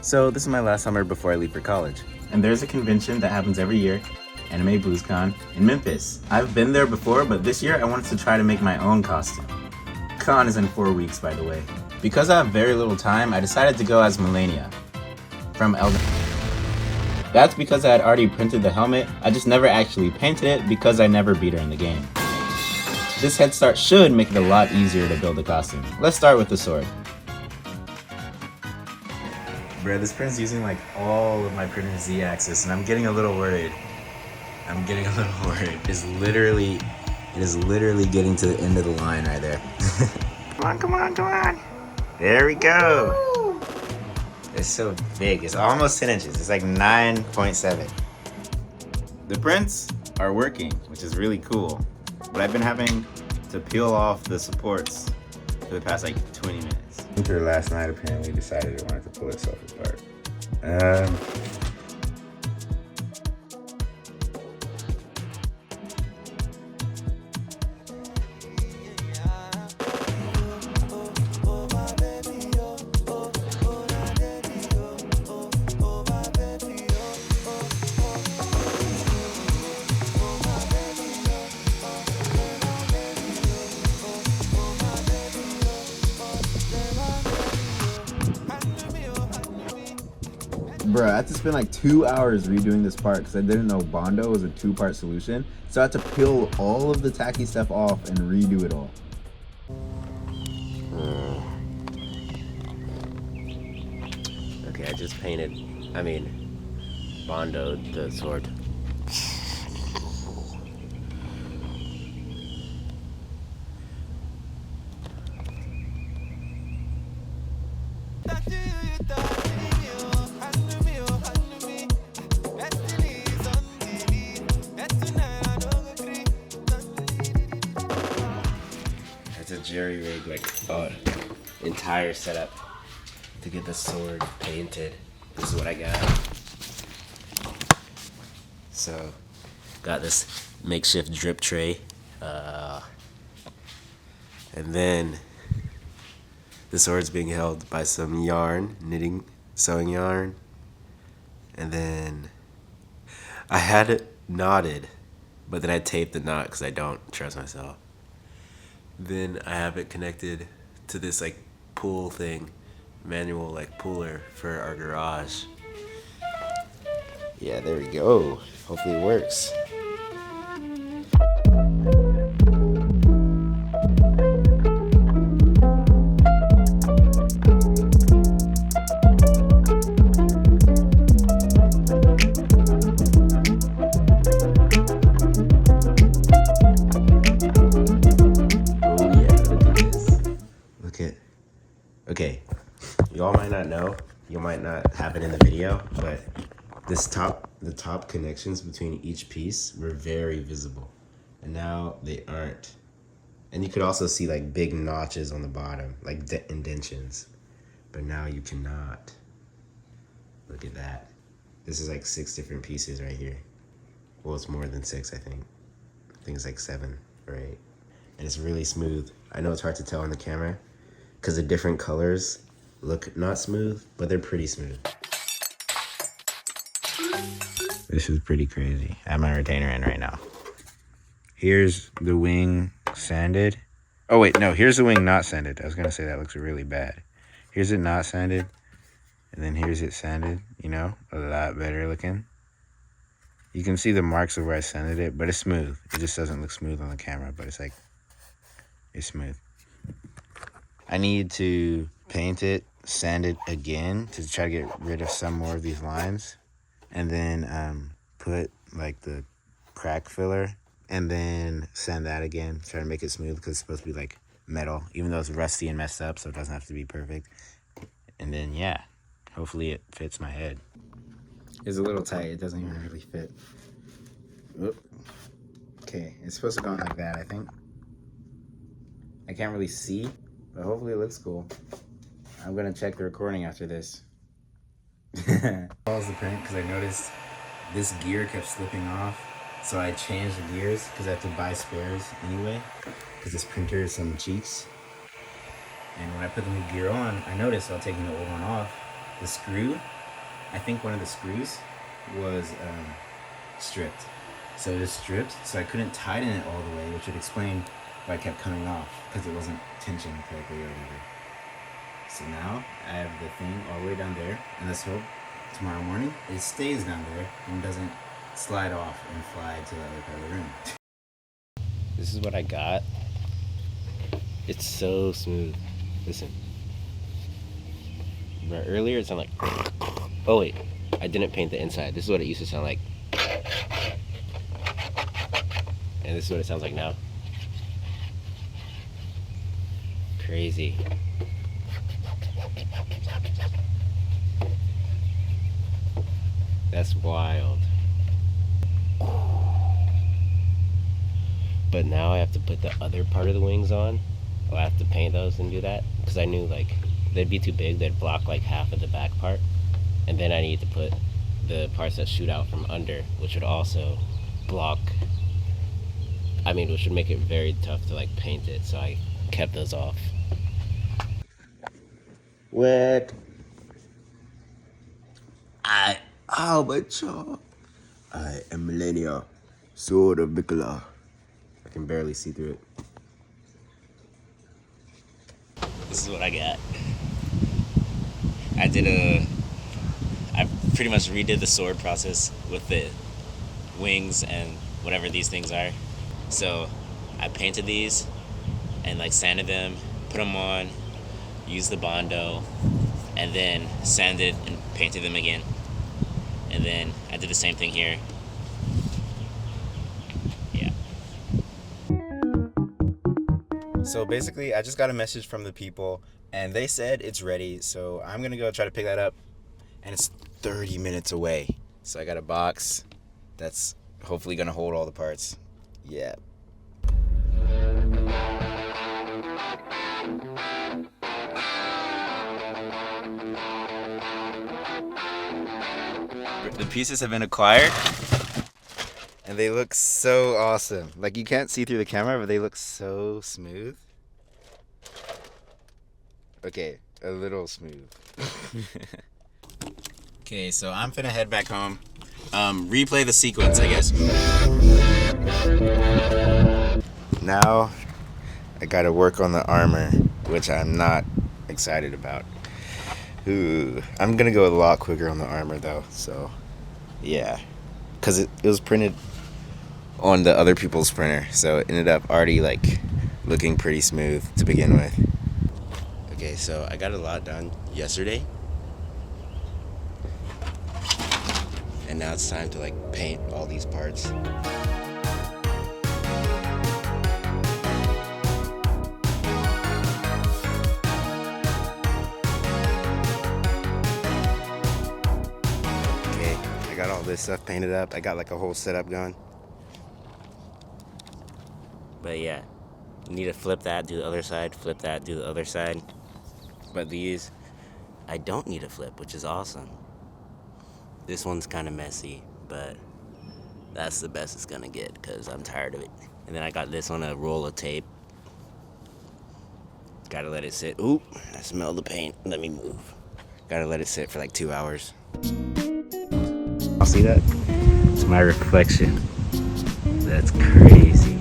So this is my last summer before I leave for college. And there's a convention that happens every year, Anime BluesCon, in Memphis. I've been there before, but this year I wanted to try to make my own costume. Con is in 4 weeks, by the way. Because I have very little time, I decided to go as Malenia from Elden. That's because I had already printed the helmet, I just never actually painted it because I never beat her in the game. This head start should make it a lot easier to build a costume. Let's start with the sword. Bruh, this print's using like all of my printer's Z-axis and I'm getting a little worried. It is literally getting to the end of the line right there. Come on. There we go. It's so big, it's almost 10 inches. It's like 9.7. The prints are working, which is really cool. But I've been having to peel off the supports for the past like 20 minutes. Winter last night apparently decided it wanted to pull itself apart. Bruh, I had to spend like 2 hours redoing this part because I didn't know Bondo was a 2-part solution. So I had to peel all of the tacky stuff off and redo it all. Okay, I just painted, Bondoed the sword. It's a jerry-rig entire setup to get the sword painted. This is what I got. So, got this makeshift drip tray. And then the sword's being held by some yarn, sewing yarn. And then I had it knotted, but then I taped the knot because I don't trust myself. Then I have it connected to this like pull thing, manual like puller for our garage. Yeah, there we go. Hopefully it works. Okay, y'all might not know, you might not have it in the video, but the top connections between each piece were very visible, and now they aren't. And you could also see like big notches on the bottom, like indentions, but now you cannot. Look at that. This is like 6 different pieces right here. Well, it's more than 6, I think. I think it's like 7 or 8. And it's really smooth. I know it's hard to tell on the camera, because the different colors look not smooth, but they're pretty smooth. This is pretty crazy. I have my retainer in right now. Here's the wing sanded. Oh wait, no, here's the wing not sanded. I was gonna say that looks really bad. Here's it not sanded, and then here's it sanded, you know, a lot better looking. You can see the marks of where I sanded it, but it's smooth. It just doesn't look smooth on the camera, but it's smooth. I need to paint it, sand it again to try to get rid of some more of these lines, and then put like the crack filler, and then sand that again, try to make it smooth because it's supposed to be like metal, even though it's rusty and messed up, so it doesn't have to be perfect. And then yeah, hopefully it fits my head. It's a little tight, it doesn't even really fit. Oop. Okay, it's supposed to go on like that, I think. I can't really see, but hopefully it looks cool. I'm gonna check the recording after this. Pause the print because I noticed this gear kept slipping off. So I changed the gears because I have to buy spares anyway, because this printer is some cheeks. And when I put the new gear on, I noticed while taking the old one off, the screw I think one of the screws was stripped. So it was stripped, so I couldn't tighten it all the way, which would explain why it kept coming off, because it wasn't tensioned correctly or whatever. So now I have the thing all the way down there, and let's hope tomorrow morning it stays down there and doesn't slide off and fly to the other part of the room. This is what I got. It's so smooth. Listen. But earlier it sounded like... Oh wait, I didn't paint the inside. This is what it used to sound like. And this is what it sounds like now. Crazy. That's wild. But now I have to put the other part of the wings on. I'll have to paint those and do that. Because I knew like they'd be too big. They'd block like half of the back part. And then I need to put the parts that shoot out from under, which would also block, which would make it very tough to like paint it. So I kept those off. What? How about you? I am Malenia, sword of Mikola. I can barely see through it. This is what I got. I pretty much redid the sword process with the wings and whatever these things are. So I painted these and like sanded them, put them on, used the Bondo, and then sanded and painted them again. And then I did the same thing here. Yeah. So basically, I just got a message from the people, and they said it's ready, so I'm gonna go try to pick that up, and it's 30 minutes away. So I got a box that's hopefully gonna hold all the parts. Yeah. The pieces have been acquired, and they look so awesome. Like, you can't see through the camera, but they look so smooth. Okay, a little smooth. Okay, so I'm finna head back home. Replay the sequence, I guess. Now, I gotta work on the armor, which I'm not excited about. Ooh, I'm gonna go a lot quicker on the armor though, so yeah. Cause it was printed on the other people's printer, so it ended up already like looking pretty smooth to begin with. Okay, so I got a lot done yesterday. And now it's time to like paint all these parts. Got all this stuff painted up. I got like a whole setup going. But yeah, you need to flip that, do the other side, flip that, do the other side. But these, I don't need to flip, which is awesome. This one's kind of messy, but that's the best it's gonna get because I'm tired of it. And then I got this on a roll of tape. Gotta let it sit. Ooh, I smell the paint. Let me move. Gotta let it sit for like 2 hours. I'll see that. It's my reflection. That's crazy.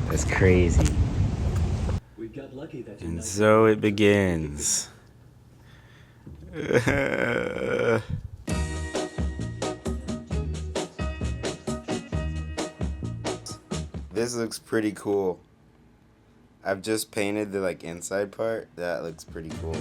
That's crazy. We got lucky that And so it begins. This looks pretty cool. I've just painted the like inside part. That looks pretty cool.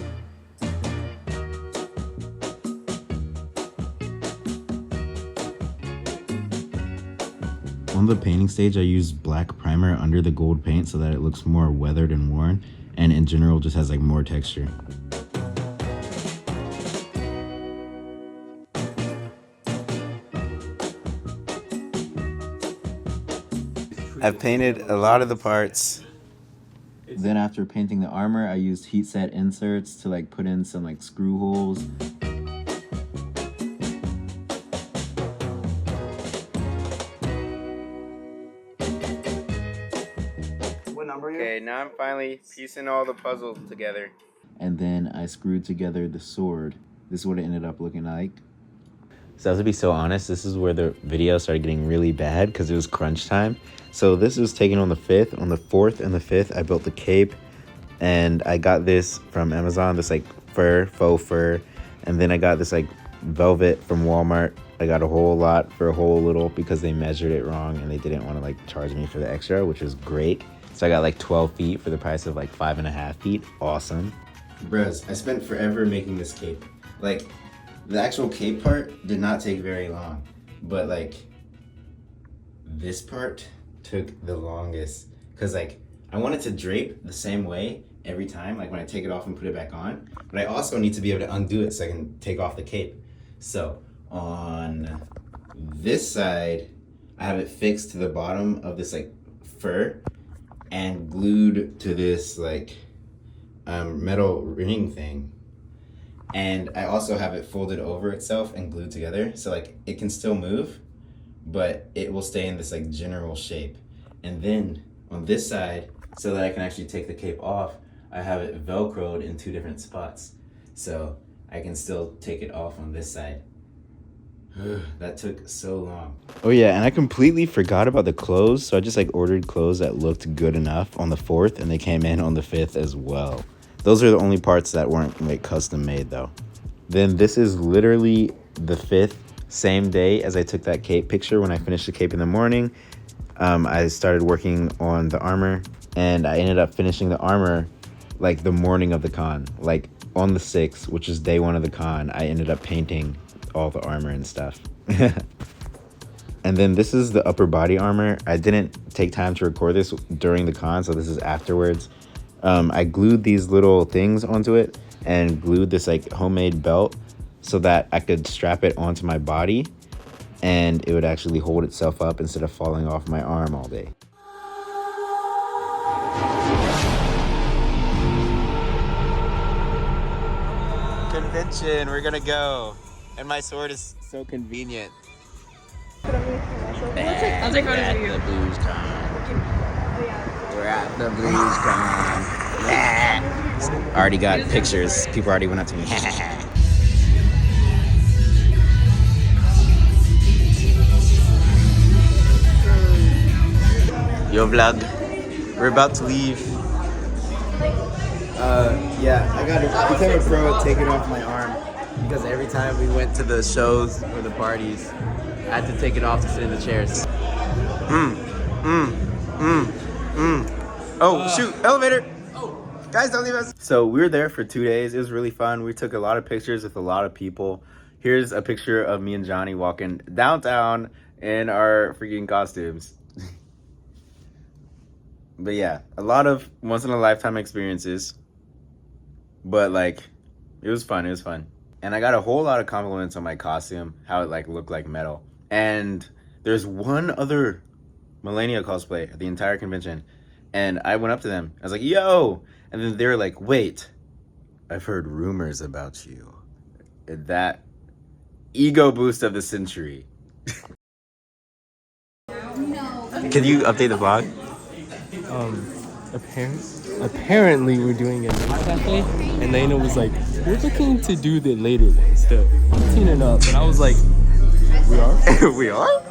On the painting stage, I used black primer under the gold paint so that it looks more weathered and worn, and in general just has like more texture. I've painted a lot of the parts. Then after painting the armor, I used heat set inserts to like put in some like screw holes. Okay, now I'm finally piecing all the puzzles together. And then I screwed together the sword. this is what it ended up looking like. So to be so honest, this is where the video started getting really bad because it was crunch time. So this was taken on the 5th. On the 4th and the 5th, I built the cape. And I got this from Amazon, this like faux fur. And then I got this like velvet from Walmart. I got a whole lot for a whole little because they measured it wrong and they didn't want to like charge me for the extra, which was great. So I got like 12 feet for the price of like 5.5 feet. Awesome. Bros, I spent forever making this cape. Like, the actual cape part did not take very long, but like this part took the longest because like I want it to drape the same way every time, like when I take it off and put it back on, but I also need to be able to undo it so I can take off the cape. So on this side, I have it fixed to the bottom of this like fur and glued to this like metal ring thing. And I also have it folded over itself and glued together. So like it can still move, but it will stay in this like general shape. And then on this side, so that I can actually take the cape off, I have it Velcroed in 2 different spots. So I can still take it off on this side. That took so long. Oh yeah, and I completely forgot about the clothes. So I just like ordered clothes that looked good enough on the 4th and they came in on the 5th as well. Those are the only parts that weren't like custom made though. Then this is literally the 5th, same day as I took that cape picture. When I finished the cape in the morning, I started working on the armor and I ended up finishing the armor like the morning of the con. Like on the 6th, which is day 1 of the con, I ended up painting all the armor and stuff. And then this is the upper body armor. I didn't take time to record this during the con, so this is afterwards. I glued these little things onto it and glued this like homemade belt so that I could strap it onto my body and it would actually hold itself up instead of falling off my arm all day. Convention, we're gonna go. And my sword is so convenient. I'll take one of the Blues Con. We're at the Blues Con. Already got pictures. People already went up to me. Yo vlog. We're about to leave. Yeah, I got to become a pro at taking off my arm because every time we went to the shows or the parties, I had to take it off to sit in the chairs. Oh, shoot, elevator. Guys, don't leave us. So we were there for 2 days. It was really fun. We took a lot of pictures with a lot of people. Here's a picture of me and Johnny walking downtown in our freaking costumes. But yeah, a lot of once in a lifetime experiences. But like, it was fun. It was fun. And I got a whole lot of compliments on my costume, how it like looked like metal. And there's one other Malenia cosplay at the entire convention. And I went up to them. I was like, yo. And then they were like, wait, I've heard rumors about you. That ego boost of the century. Can you update the vlog? Apparently we're doing a new cafe, and Lena was like, we're looking to do the later ones, the 18 and up. And I was like, we are? We are?